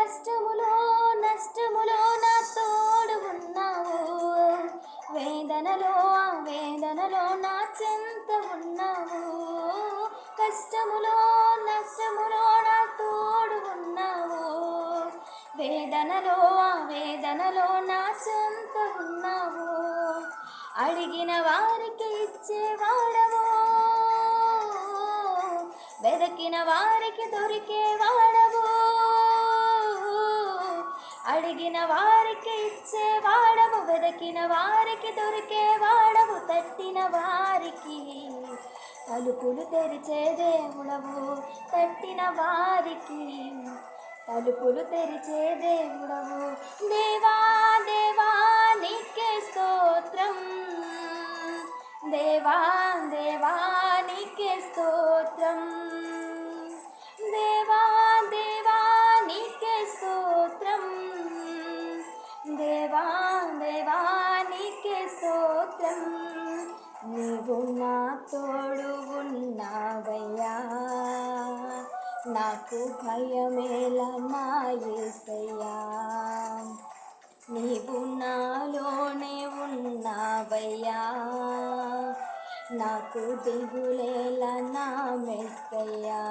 కష్టములో నష్టములో నా తోడు ఉన్నావు, వేదనలో వేదనలో నా చెంత ఉన్నావు. కష్టములో నష్టములో నా తోడు ఉన్నావు, వేదనలో వేదనలో నా చెంత ఉన్నావు. అడిగిన వారికి ఇచ్చేవాడవు, వెదకిన వారికి దొరికేవాడవు. అడిగిన వారికి ఇచ్చేవాడవు, వెదకిన వారికి దొరికేవాడవు. తట్టిన వారికి తలుపులు తెరిచే దేవుడవు, తట్టిన వారికి తలుపులు తెరిచే దేవుడవు. దేవా దేవా నీకే స్తోత్రం, దేవా దేవా నీకే స్తోత్రం, దేవా దేవా నీకే స్తోత్రం, దేవా దేవా నీకే స్తోత్రం. నీవు నా తోడు ఉన్నావయ్యా, నాకు భయమేలా నా యేసయ్యా. నీవు నాలోనే ఉన్నావయ్యా, నాకు దిగులేలా నా మెస్సయ్యా.